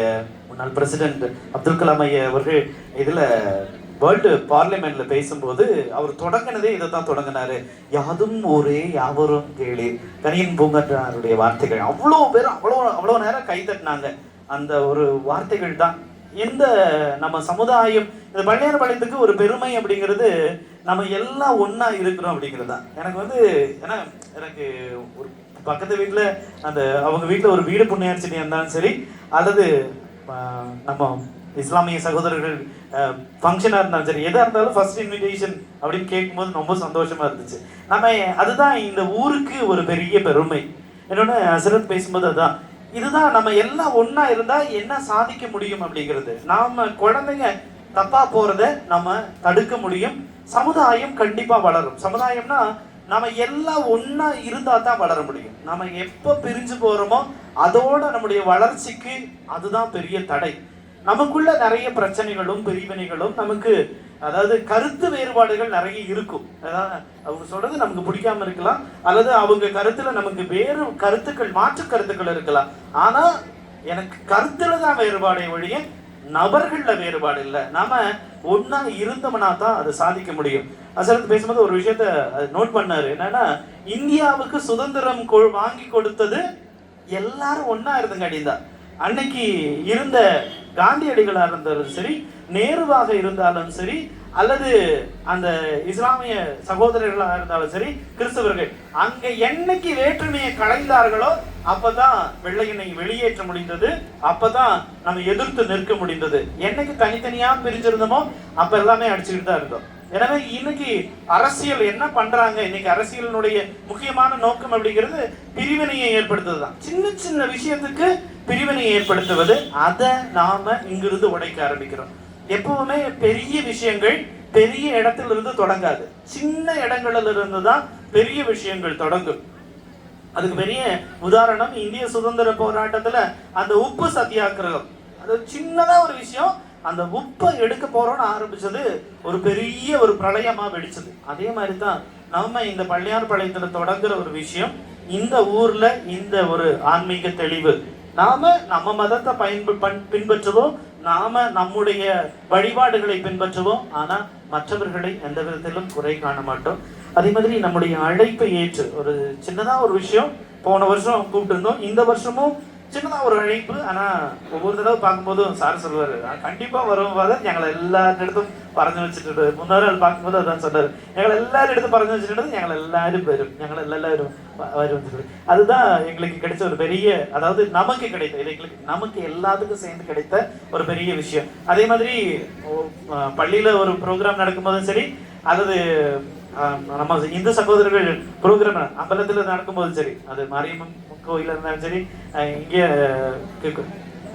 S4: முன்னாள் பிரசிடென்ட் அப்துல் கலாம் ஐயா அவர்கள் இதில் வேர்ல்டு பார்லிமெண்ட்ல பேசும்போது அவர் தொடங்கினதே இதை தான் தொடங்கினாரு. யாதும் ஊரே யாவரும் கேளேன், கனியன் பூங்குன்றாருடைய வார்த்தைகள். அவ்வளோ பேர் அவ்வளோ நேரம் கை தட்டினாங்க. அந்த ஒரு வார்த்தைகள் தான் இந்த நம்ம சமுதாயம், இந்த பள்ளியார்பாளையத்துக்கு ஒரு பெருமை அப்படிங்கிறது நம்ம எல்லாம் ஒன்றா இருக்கிறோம் அப்படிங்கிறது தான். எனக்கு ஏன்னா எனக்கு ஒரு பக்கத்து வீட்டில் அந்த அவங்க வீட்டில் ஒரு வீடு புண்ணியார்ச்சனை இருந்தாலும் சரி, அல்லது நம்ம இஸ்லாமிய சகோதரர்கள் ஃபங்க்ஷனாக இருந்தாலும் சரி, எதாக இருந்தாலும் ஃபர்ஸ்ட் இன்விடேஷன் அப்படின்னு கேட்கும்போது ரொம்ப சந்தோஷமாக இருந்துச்சு. நம்ம அதுதான் இந்த ஊருக்கு ஒரு பெரிய பெருமை. என்னோட ஹசரத் பேசும்போது அதுதான், இதுதான் நம்ம எல்லாம் ஒன்றா இருந்தால் என்ன சாதிக்க முடியும் அப்படிங்கிறது. நாம் குழந்தைங்க தப்பாக போகிறத நம்ம தடுக்க முடியும். சமுதாயம் கண்டிப்பாக வளரும். சமுதாயம்னா நம்ம எல்லாம் ஒன்றா இருந்தால் தான் வளர முடியும். நம்ம எப்போ பிரிஞ்சு போகிறோமோ அதோட நம்முடைய வளர்ச்சிக்கு அதுதான் பெரிய தடை. நமக்குள்ள நிறைய பிரச்சனைகளும் பிரிவினைகளும், நமக்கு அதாவது கருத்து வேறுபாடுகள் நிறைய இருக்கும். அதாவது அவங்க சொல்றது நமக்கு பிடிக்காம இருக்கலாம், அல்லது அவங்க கருத்துல நமக்கு வேறு கருத்துக்கள், மாற்று கருத்துக்கள் இருக்கலாம். ஆனா எனக்கு கருத்துல தான் வேறுபாடை ஒழிய நபர்கள்ல வேறுபாடு இல்லை. நாம ஒன்னா இருந்தோம்னா தான் அதை சாதிக்க முடியும். அசரத் பேசும்போது ஒரு விஷயத்த நோட் பண்ணாரு. என்னன்னா, இந்தியாவுக்கு சுதந்திரம் வாங்கி கொடுத்தது எல்லாரும் ஒன்னா இருந்தங்காடி தான். அன்னைக்கு இருந்த காந்தியடிகளாக இருந்தாலும் சரி, நேருவாக இருந்தாலும் சரி, அல்லது அந்த இஸ்லாமிய சகோதரர்களாக இருந்தாலும் சரி, கிறிஸ்தவர்கள், அங்க என்னைக்கு வேற்றுமையை களைந்தார்களோ அப்பதான் வெள்ளையனை வெளியேற்ற முடிந்தது, அப்பதான் நம்ம எதிர்த்து நிற்க முடிந்தது. என்னைக்கு தனித்தனியா பிரிஞ்சிருந்தோமோ அப்ப எல்லாமே அடிச்சுக்கிட்டு தான் இருந்தோம். எனவே இன்னைக்கு அரசியல் என்ன பண்றாங்க, இன்னைக்கு அரசியலினுடைய முக்கியமான நோக்கம் அப்படிங்கிறது பிரிவினையை ஏற்படுத்துவதுதான். சின்ன சின்ன விஷயத்துக்கு பிரிவினையை ஏற்படுத்துவது, அதை நாம இங்கிருந்து உடைக்க ஆரம்பிக்கிறோம். எப்பவுமே பெரிய விஷயங்கள் பெரிய இடத்திலிருந்து தொடங்காது, சின்ன இடங்களில் இருந்து தான் பெரிய விஷயங்கள் தொடங்கும். அதுக்கு பெரிய உதாரணம் இந்திய சுதந்திர போராட்டத்துல அந்த உப்பு சத்தியாகிரகம். அது சின்னதா ஒரு விஷயம், அந்த உப்பை எடுக்க போறோம்னு ஆரம்பிச்சது ஒரு பெரிய ஒரு பிரளயமா வெடிச்சது. அதே மாதிரி தான் நம்ம இந்த பள்ளியார்பாளையத்துல தொடங்குற ஒரு விஷயம், இந்த ஊர்ல இந்த ஒரு ஆன்மீக தெளிவு. நாம நம்ம மதத்தை பின்பற்றுவோம், நாம நம்முடைய வழிபாடுகளை பின்பற்றுவோம், ஆனா மற்றவர்களை எந்த விதத்திலும் குறை காண மாட்டோம். அதே மாதிரி நம்முடைய அழைப்பை ஏற்று ஒரு சின்னதா ஒரு விஷயம் போன வருஷம் கூப்பிட்டு இருந்தோம், இந்த வருஷமும் சின்னதா ஒரு அழைப்பு. ஆனா ஒவ்வொரு தடவை பார்க்கும்போதும் சார் சொல்லுவாரு, கண்டிப்பா வரும் ஃபாதர், எங்களை எல்லாரிடத்தும் பறந்து வச்சுட்டு. முன்னாள் நாள் பார்க்கும்போது அதான் சொன்னாரு, எங்களை எல்லாரும் எடுத்து பறந்து வச்சுட்டு எங்களை எல்லாரும் வரும், எங்களை எல்லாரும் வரும். அதுதான் எங்களுக்கு கிடைச்ச ஒரு பெரிய, அதாவது நமக்கு கிடைத்த, இது எங்களுக்கு நமக்கு எல்லாத்துக்கும் சேர்ந்து கிடைத்த ஒரு பெரிய விஷயம். அதே மாதிரி பள்ளியில ஒரு ப்ரோக்ராம் நடக்கும்போதும் சரி, அல்லது நம்ம இந்து சகோதரர்கள் ப்ரோக்ராம் அம்பலத்தில் நடக்கும்போதும் சரி, அது மாரியம்மன் கோயில இருந்தாலும் சரி, இங்கே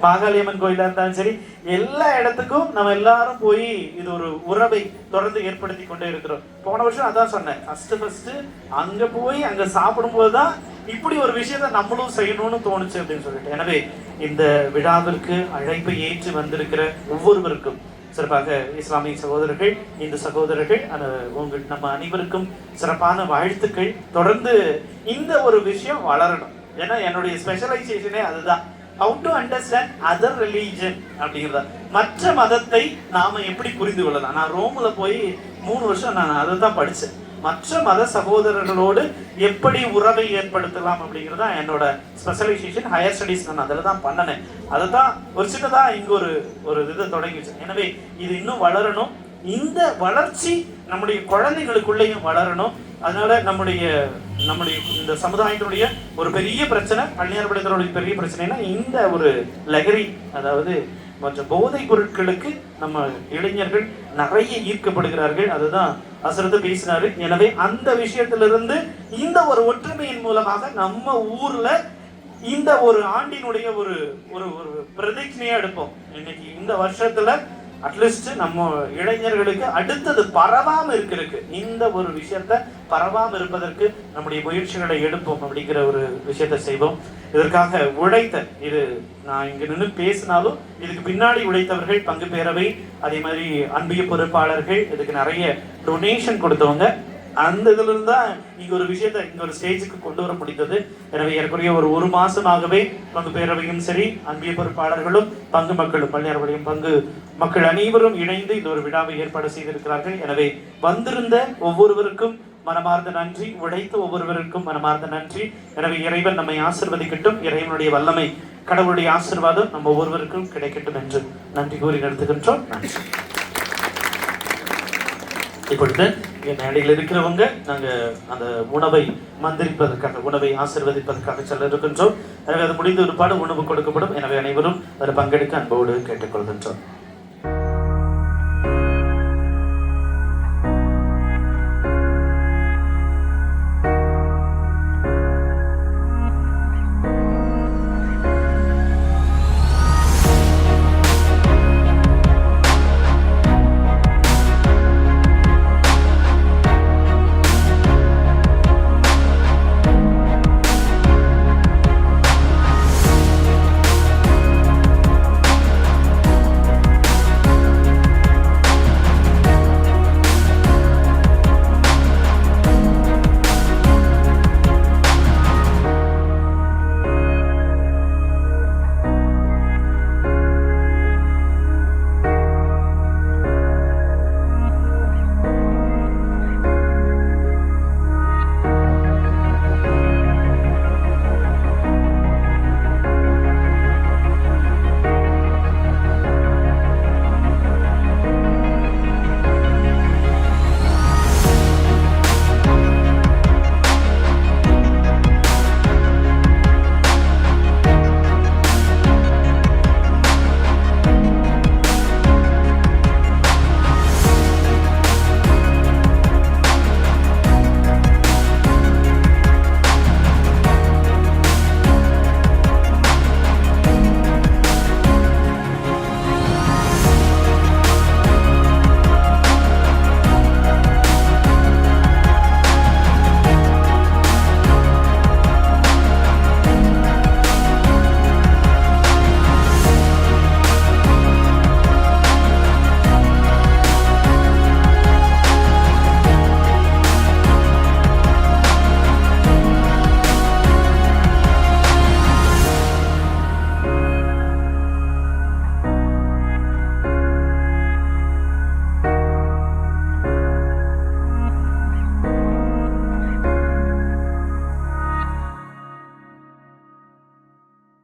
S4: மாகாளியம்மன் கோயிலா இருந்தாலும் சரி, எல்லா இடத்துக்கும் நம்ம எல்லாரும் போய் இது ஒரு உறவை தொடர்ந்து ஏற்படுத்தி கொண்டே இருக்கிறோம். போன வருஷம் அதான் சொன்னேன், ஃபர்ஸ்ட் அங்க போய் அங்க சாப்பிடும் போதுதான் இப்படி ஒரு விஷயத்த நம்மளும் செய்யணும்னு தோணுச்சு அப்படின்னு சொல்லிட்டு. எனவே இந்த விழாவிற்கு அழைப்பை ஏற்று வந்திருக்கிற ஒவ்வொருவருக்கும், சிறப்பாக இஸ்லாமிய சகோதரர்கள், இந்து சகோதரர்கள், நம்ம அனைவருக்கும் சிறப்பான வாழ்த்துக்கள். தொடர்ந்து இந்த ஒரு விஷயம் வளரணும். ஏன்னா என்னுடைய ஸ்பெஷலைசேஷனே அதுதான், how to understand other religion அப்படிங்கிறதா. மற்ற மதத்தை நாம எப்படி புரிந்து கொள்ளலாம். நான் ரோம்ல போய் 3 வருஷம் நான் அதை தான் படித்தேன். மற்ற மத சகோதரர்களோடு எப்படி உறவை ஏற்படுத்தலாம் அப்படிங்கிறது தான் என்னோட ஸ்பெஷலைசேஷன். ஹையர் ஸ்டடீஸ் நான் அதில் தான் பண்ணினேன். அதை தான் ஒரு சின்னதாக இங்கே ஒரு இதை தொடங்கிச்சு. எனவே இது இன்னும் வளரணும். இந்த வளர்ச்சி நம்முடைய குழந்தைகளுக்குள்ளேயும் வளரணும். அதனால நம்முடைய இந்த சமுதாயத்தினுடைய ஒரு பெரிய பிரச்சனை, பள்ளியார்படுத்தலுடைய பெரிய பிரச்சனைனா இந்த ஒரு லகரி, அதாவது மற்ற போதைப் பொருட்களுக்கு நம்ம இளைஞர்கள் நிறைய ஈர்க்கப்படுகிறார்கள். அதுதான் அசரத்து பேசினாரு. எனவே அந்த விஷயத்திலிருந்து இந்த ஒரு ஒற்றுமையின் மூலமாக நம்ம ஊர்ல இந்த ஒரு ஆண்டினுடைய ஒரு ஒரு பிரதிஜ்ஞையா எடுப்போம். இன்னைக்கு இந்த வருஷத்துல அட்லீஸ்ட் நம்ம இளைஞர்களுக்கு அடுத்தது பரவாம இருக்கிறதுக்கு, இந்த ஒரு விஷயத்த பரவாம இருப்பதற்கு நம்முடைய முயற்சிகளை எடுப்போம் அப்படிங்கிற ஒரு விஷயத்த செய்வோம். இதற்காக உழைத்த, இது நான் இங்க நின்று பேசினாலும் இதுக்கு பின்னாடி உழைத்தவர்கள், பங்கு பேரவை, அதே மாதிரி அன்பிய பொறுப்பாளர்கள், இதுக்கு நிறைய டொனேஷன் கொடுத்தவங்க, அந்த இதுல இருந்தா இங்க ஒரு விஷயத்த இங்க ஒரு ஸ்டேஜுக்கு கொண்டு வர முடிந்தது. எனவே ஏற்கனவே ஒரு மாசமாகவே பங்கு பேரவையும் சரி, அன்பிய பொறுப்பாளர்களும், பங்கு மக்களும், பள்ளியார்படியும் பங்கு மக்கள் அனைவரும் இணைந்து இந்த ஒரு விழாவை ஏற்பாடு செய்திருக்கிறார்கள். எனவே வந்திருந்த ஒவ்வொருவருக்கும் மனமார்ந்த நன்றி, உழைத்த ஒவ்வொருவருக்கும் மனமார்ந்த நன்றி. எனவே இறைவன் நம்மை ஆசிர்வதிக்கட்டும். இறைவனுடைய வல்லமை, கடவுளுடைய ஆசீர்வாதம் நம்ம ஒவ்வொருவருக்கும் கிடைக்கட்டும் என்று நன்றி கூறி நடத்துகின்றோம். நன்றி. இப்பொழுது மேடையில் இருக்கிறவங்க நாங்கள் அந்த உணவை மந்திரிப்பதற்காக, உணவை ஆசீர்வதிப்பதற்காக செல்ல இருக்கின்றோம். எனவே அது முடிந்த ஒரு பாடு உணவு கொடுக்கப்படும். எனவே அனைவரும் அதில் பங்கெடுக்க அன்போடு கேட்டுக்கொள்கின்றோம்.